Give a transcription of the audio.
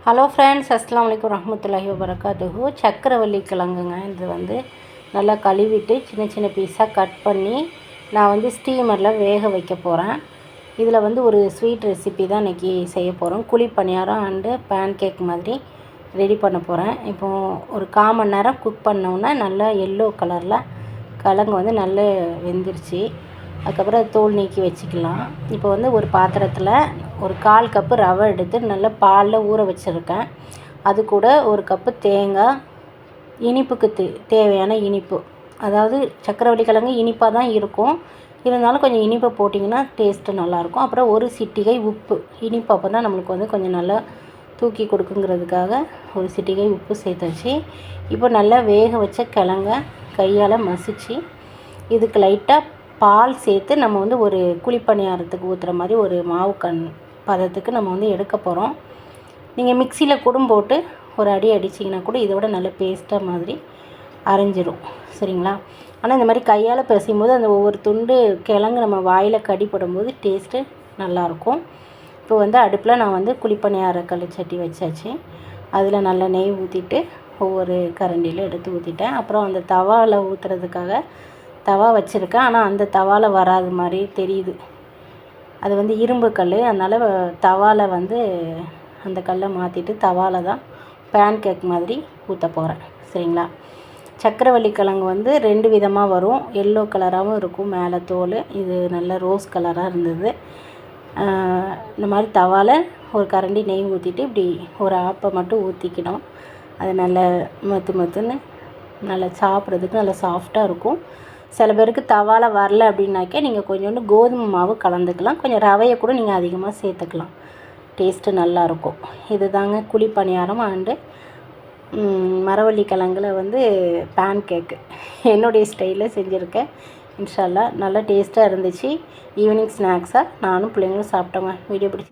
Hello friends, அஸ்ஸலாமு அலைக்கும் வரஹ்மத்துல்லாஹி வபரகாத்துஹு. சக்கரவள்ளி கிழங்குங்க. இது வந்து நல்லா கழுவிட்டு சின்ன சின்ன பீஸாக கட் பண்ணி நான் வந்து ஸ்டீமரில் வேக வைக்க போகிறேன். இதில் வந்து ஒரு ஸ்வீட் ரெசிபி தான் இன்றைக்கி செய்ய போகிறோம். குழி பணியாரம் அண்டு பேன் கேக் மாதிரி ரெடி பண்ண போகிறேன். இப்போது ஒரு 1/4 மணி நேரம் குக் பண்ணோன்னே நல்லா எல்லோ கலரில் கிழங்கு வந்து நல்லா வெந்துருச்சு. அதுக்கப்புறம் அது தோல் நீக்கி வச்சுக்கலாம். இப்போ வந்து ஒரு பாத்திரத்தில் ஒரு 1/4 கப்பு ரவை எடுத்து நல்லா பாலில் ஊற வச்சுருக்கேன். அது கூட 1 கப்பு தேங்காய், இனிப்புக்கு தேவையான இனிப்பு, அதாவது சக்கரவள்ளி கிழங்கு இனிப்பாக தான் இருக்கும், இருந்தாலும் கொஞ்சம் இனிப்பை போட்டிங்கன்னா டேஸ்ட்டு நல்லாயிருக்கும். அப்புறம் ஒரு சிட்டிகை உப்பு, இனிப்பு அப்போ தான் நம்மளுக்கு வந்து கொஞ்சம் நல்லா தூக்கி கொடுக்குங்கிறதுக்காக ஒரு சிட்டிகை உப்பு சேர்த்தாச்சு. இப்போ நல்லா வேக வச்ச கிழங்க கையால் மசிச்சு இதுக்கு லைட்டாக பால் சேர்த்து நம்ம வந்து ஒரு குழிப்பணியாரத்துக்கு ஊற்றுற மாதிரி ஒரு மாவு பதத்துக்கு நம்ம வந்து எடுக்க போகிறோம். நீங்கள் மிக்சியில் கூட போட்டு ஒரு அடி அடிச்சிங்கன்னா கூட இதோட நல்ல பேஸ்ட்டாக மாதிரி அரைஞ்சிரும். சரிங்களா? ஆனால் இந்த மாதிரி கையால் பிசையும் போது அந்த ஒவ்வொரு துண்டு கிழங்கு நம்ம வாயில் கடிப்படும்போது டேஸ்ட்டு நல்லாயிருக்கும். இப்போ வந்து அடுப்பில் நான் வந்து குழிப்பணியார சட்டி வச்சாச்சு. அதில் நல்லா நெய் ஊற்றிட்டு ஒவ்வொரு கரண்டியில் எடுத்து ஊற்றிட்டேன். அப்புறம் அந்த தவாவில் ஊற்றுறதுக்காக தவா வச்சுருக்கேன். ஆனால் அந்த தவாவில் வராது மாதிரி தெரியுது. அது வந்து இரும்பு கல், அதனால் தவாவில் வந்து அந்த கல்லை மாற்றிட்டு தவாவில் தான் பேன் கேக் மாதிரி ஊற்ற போகிறேன். சரிங்களா? சக்கரவள்ளி கிழங்கு வந்து 2 விதமாக வரும். எல்லோ கலராகவும் இருக்கும் மேலே தோல், இது நல்ல ரோஸ் கலராக இருந்தது. இந்த மாதிரி தவாவில் ஒரு கரண்டி நெய் ஊற்றிட்டு இப்படி ஒரு ஆப்பை மட்டும் ஊற்றிக்கணும். அது நல்லா மத்துன்னு நல்லா சாப்பிட்றதுக்கு நல்லா சாஃப்டாக இருக்கும். சில பேருக்கு தவாவில் வரல அப்படின்னாக்கா நீங்கள் கொஞ்சோண்டு கோதுமை மாவு கலந்துக்கலாம். கொஞ்சம் ரவையை கூட நீங்கள் அதிகமாக சேர்த்துக்கலாம். டேஸ்ட்டு நல்லாயிருக்கும். இது தாங்க குழி பணியாரம் அண்டு மரவள்ளி கிழங்குல வந்து பேன் கேக்கு என்னுடைய ஸ்டைலில் செஞ்சுருக்கேன். இன்ஷா அல்லாஹ் நல்லா டேஸ்ட்டாக இருந்துச்சு. ஈவினிங் ஸ்நாக்ஸாக நானும் பிள்ளைங்களும் சாப்பிட்டோங்க. வீடியோ பிடிச்சி